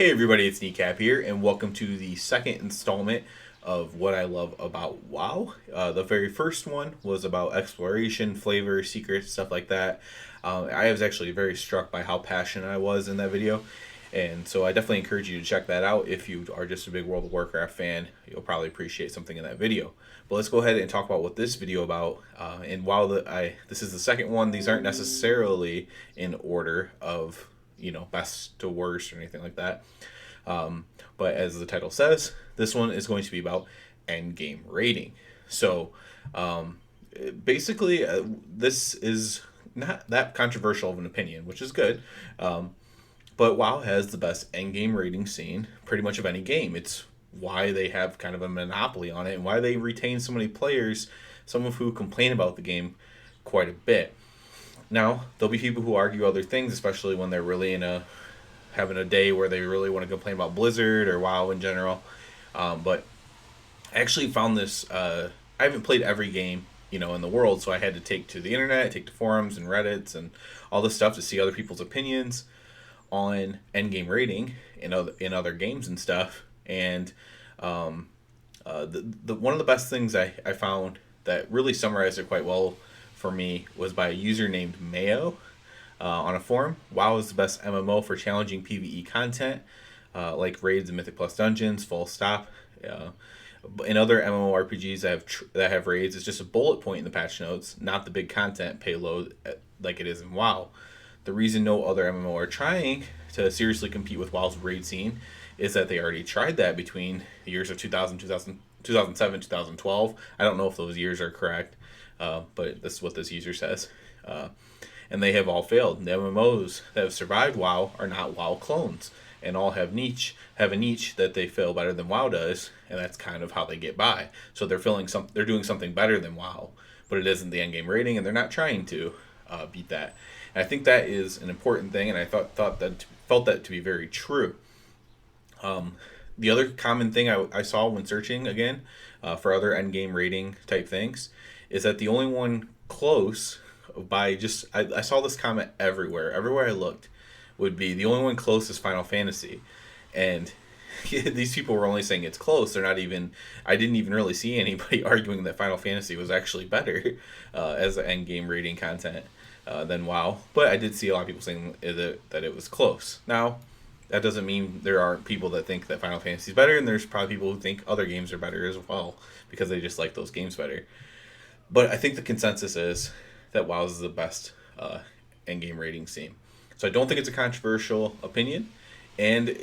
Hey everybody, it's Kneecap here, and welcome to the second installment of What I Love About WoW. The very first one was about exploration, flavor, secrets, stuff like that. I was actually very struck by how passionate I was in that video, and so I definitely encourage you to check that out. If you are just a big World of Warcraft fan, you'll probably appreciate something in that video. But let's go ahead and talk about what this video about. And while this is the second one, these aren't necessarily in order of best to worst or anything like that. But as the title says, this one is going to be about end game rating. So basically, this is not that controversial of an opinion, which is good. But WoW has the best end game rating scene pretty much of any game. It's why they have kind of a monopoly on it and why they retain so many players, some of who complain about the game quite a bit. Now, there'll be people who argue other things, especially when they're really having a day where they really want to complain about Blizzard or WoW in general. But I actually found this. I haven't played every game in the world, so I had to take to the internet, take to forums and Reddits and all this stuff to see other people's opinions on endgame rating in other games and stuff. And the one of the best things I found that really summarized it quite well for me was by a user named Mayo on a forum. WoW is the best MMO for challenging PvE content, like raids and Mythic Plus dungeons. Full stop. In other MMORPGs that have raids, it's just a bullet point in the patch notes, not the big content payload like it is in WoW. The reason no other MMO are trying to seriously compete with WoW's raid scene is that they already tried that between the years of 2007, 2012. I don't know if those years are correct, but this is what this user says. And they have all failed. The MMOs that have survived WoW are not WoW clones, and all have a niche that they fill better than WoW does, and that's kind of how they get by. So they're doing something better than WoW, but it isn't the end game rating, and they're not trying to beat that. And I think that is an important thing, and I felt that to be very true. The other common thing I saw when searching again for other end game rating type things is that the only one close by just I saw this comment everywhere I looked would be the only one close is Final Fantasy, and these people were only saying it's close. They're not even. I didn't even really see anybody arguing that Final Fantasy was actually better as an end game rating content than WoW, but I did see a lot of people saying that it was close. Now, that doesn't mean there aren't people that think that Final Fantasy is better, and there's probably people who think other games are better as well because they just like those games better. But I think the consensus is that WoW is the best endgame rating scene. So I don't think it's a controversial opinion, and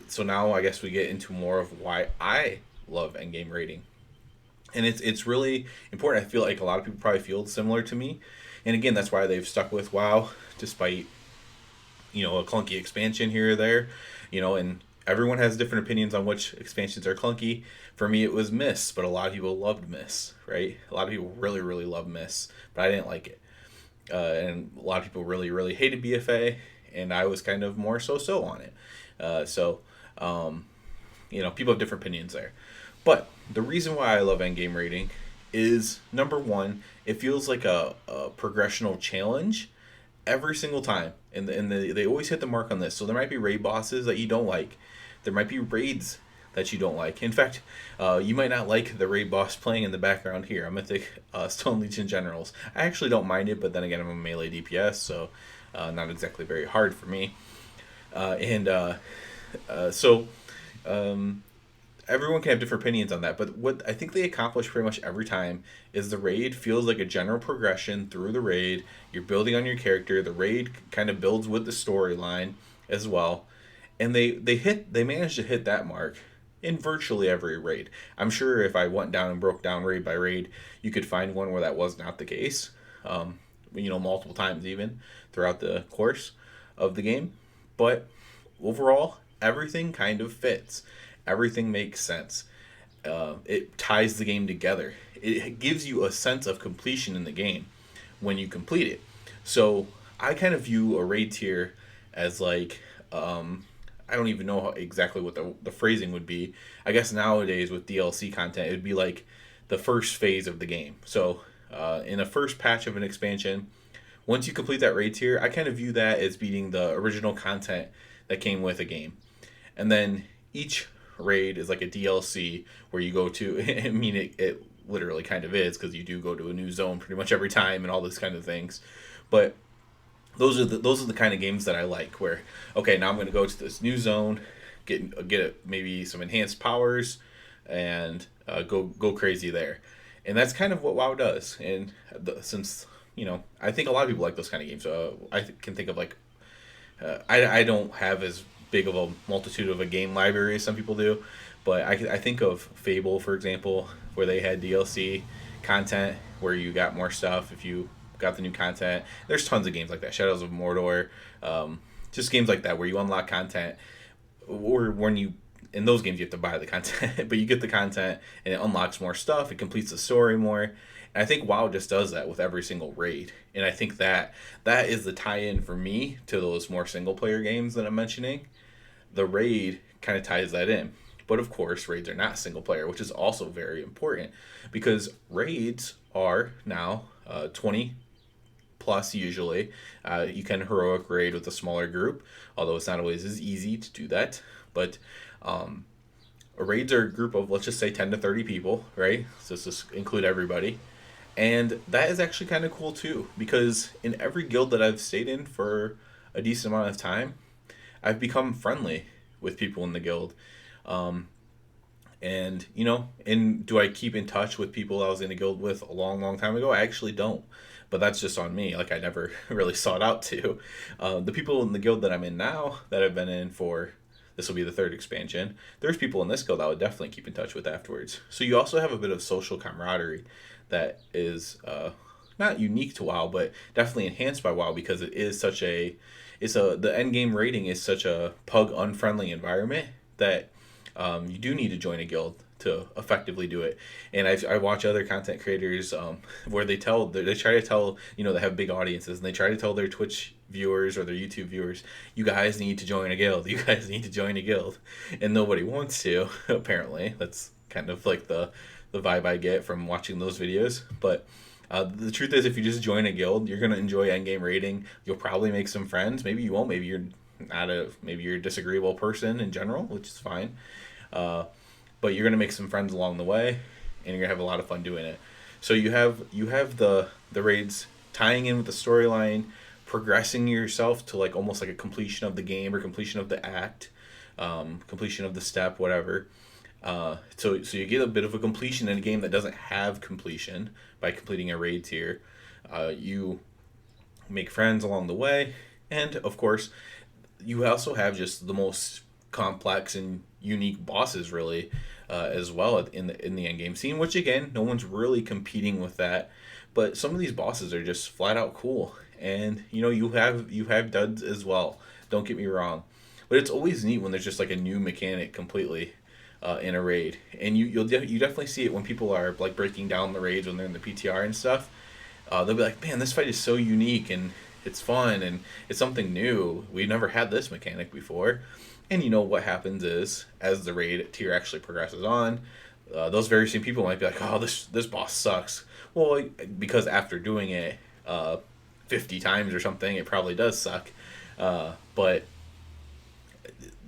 so now I guess we get into more of why I love endgame rating, and it's really important. I feel like a lot of people probably feel similar to me, and again, that's why they've stuck with WoW despite a clunky expansion here or there, and everyone has different opinions on which expansions are clunky. For me, it was Mists, but a lot of people loved Mists, right? A lot of people really, really loved Mists, but I didn't like it. And a lot of people really, really hated BFA, and I was kind of more so on it. People have different opinions there. But the reason why I love endgame rating is, number one, it feels like a progressional challenge every single time, and they always hit the mark on this. So there might be raid bosses that you don't like. There might be raids that you don't like. In fact, you might not like the raid boss playing in the background here. I'm Mythic Stone Legion Generals. I actually don't mind it, but then again, I'm a melee DPS, so not exactly very hard for me. Everyone can have different opinions on that, but what I think they accomplish pretty much every time is the raid feels like a general progression through the raid. You're building on your character. The raid kind of builds with the storyline as well, and they managed to hit that mark in virtually every raid. I'm sure if I went down and broke down raid by raid, you could find one where that was not the case. Multiple times even throughout the course of the game, but overall, everything kind of fits. Everything makes sense. It ties the game together. It gives you a sense of completion in the game when you complete it. So I kind of view a raid tier as like, I don't even know exactly what the phrasing would be. I guess nowadays with DLC content, it would be like the first phase of the game. So in a first patch of an expansion, once you complete that raid tier, I kind of view that as beating the original content that came with a game. And then each raid is like a DLC where you go to, I mean, it literally kind of is, because you do go to a new zone pretty much every time and all those kind of things. But those are the kind of games that I like. Where, okay, now I'm going to go to this new zone, get maybe some enhanced powers, and go crazy there. And that's kind of what WoW does. And since I think a lot of people like those kind of games. Can think of like I don't have as big of a multitude of a game library as some people do, but I think of Fable, for example, where they had DLC content where you got more stuff if you got the new content. There's tons of games like that. Shadows of Mordor, just games like that where you unlock content, or when you in those games you have to buy the content, but you get the content and it unlocks more stuff. It completes the story more. And I think WoW just does that with every single raid. And I think that is the tie-in for me to those more single-player games that I'm mentioning. The raid kind of ties that in. But of course, raids are not single-player, which is also very important, because raids are now 20 plus usually. You can heroic raid with a smaller group, although it's not always as easy to do that. But raids are a group of, let's just say, 10 to 30 people, right? So let's just include everybody. And that is actually kind of cool too, because in every guild that I've stayed in for a decent amount of time, I've become friendly with people in the guild. And do I keep in touch with people I was in a guild with a long, long time ago? I actually don't. But that's just on me. Like, I never really sought out to. The people in the guild that I'm in now, that I've been in for, this will be the third expansion, there's people in this guild I would definitely keep in touch with afterwards. So you also have a bit of social camaraderie that is not unique to WoW, but definitely enhanced by WoW, because the end game rating is such a pug unfriendly environment that you do need to join a guild to effectively do it. And I watch other content creators where they try to tell, they have big audiences, and they try to tell their Twitch viewers or their YouTube viewers, you guys need to join a guild. You guys need to join a guild. And nobody wants to, apparently. That's kind of like the vibe I get from watching those videos. But the truth is, if you just join a guild, you're going to enjoy endgame raiding. You'll probably make some friends. Maybe you won't. Maybe you're a disagreeable person in general, which is fine. But you're going to make some friends along the way, and you're going to have a lot of fun doing it. So you have the raids tying in with the storyline, progressing yourself to like almost like a completion of the game or completion of the act, completion of the step, whatever. So you get a bit of a completion in a game that doesn't have completion by completing a raid tier. You make friends along the way, and of course, you also have just the most complex and unique bosses, really, as well in the end game scene. Which again, no one's really competing with that, but some of these bosses are just flat out cool, and you have duds as well. Don't get me wrong, but it's always neat when there's just like a new mechanic completely. In a raid, and you definitely see it when people are like breaking down the raids when they're in the PTR and stuff. They'll be like, man, this fight is so unique and it's fun and it's something new. We've never had this mechanic before. And what happens is, as the raid tier actually progresses on, those very same people might be like, oh, this boss sucks. Well, because after doing it 50 times or something, it probably does suck. But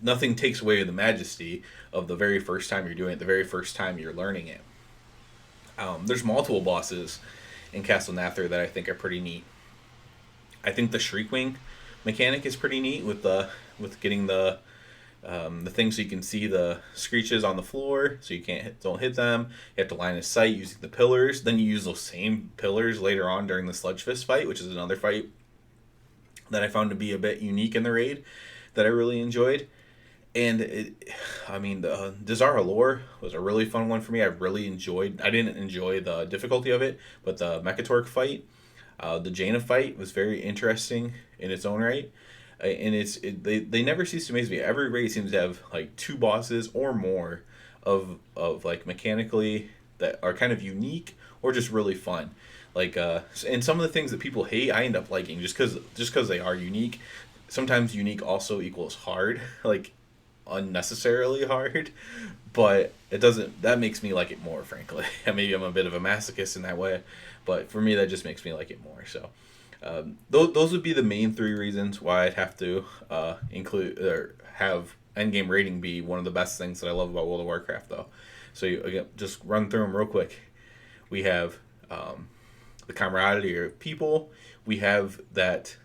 nothing takes away the majesty of the very first time you're doing it, the very first time you're learning it. There's multiple bosses in Castle Nather that I think are pretty neat. I think the Shriekwing mechanic is pretty neat with getting the thing so you can see the screeches on the floor, so you don't hit them. You have to line of sight using the pillars. Then you use those same pillars later on during the Sludge Fist fight, which is another fight that I found to be a bit unique in the raid that I really enjoyed. And the Dazar Lore was a really fun one for me. I didn't enjoy the difficulty of it, but the Mechatork fight, the Jaina fight was very interesting in its own right. And they never cease to amaze me. Every raid seems to have like two bosses or more of like mechanically that are kind of unique or just really fun. Like and some of the things that people hate, I end up liking just because they are unique. Sometimes unique also equals hard, like unnecessarily hard, but that makes me like it more, frankly. Maybe I'm a bit of a masochist in that way, but for me that just makes me like it more. So Those would be the main three reasons why I'd have to include or have endgame rating be one of the best things that I love about World of Warcraft, though. So again, just run through them real quick. We have the camaraderie of people. We have that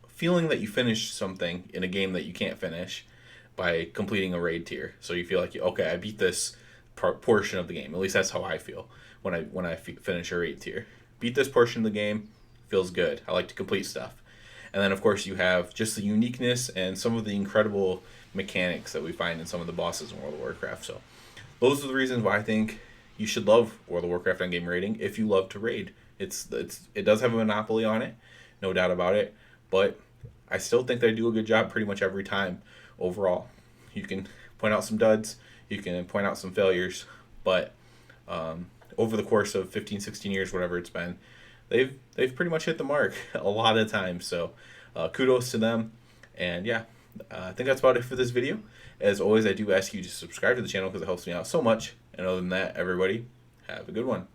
feeling that you finish something in a game that you can't finish by completing a raid tier. So you feel like, okay, I beat this portion of the game. At least that's how I feel when I finish a raid tier. Beat this portion of the game, feels good. I like to complete stuff. And then, of course, you have just the uniqueness and some of the incredible mechanics that we find in some of the bosses in World of Warcraft. So those are the reasons why I think you should love World of Warcraft on game rating if you love to raid. It does have a monopoly on it, no doubt about it, but I still think they do a good job pretty much every time overall. You can point out some duds, you can point out some failures, but over the course of 15, 16 years, whatever it's been, they've pretty much hit the mark a lot of times. So kudos to them. And yeah, I think that's about it for this video. As always, I do ask you to subscribe to the channel because it helps me out so much. And other than that, everybody, have a good one.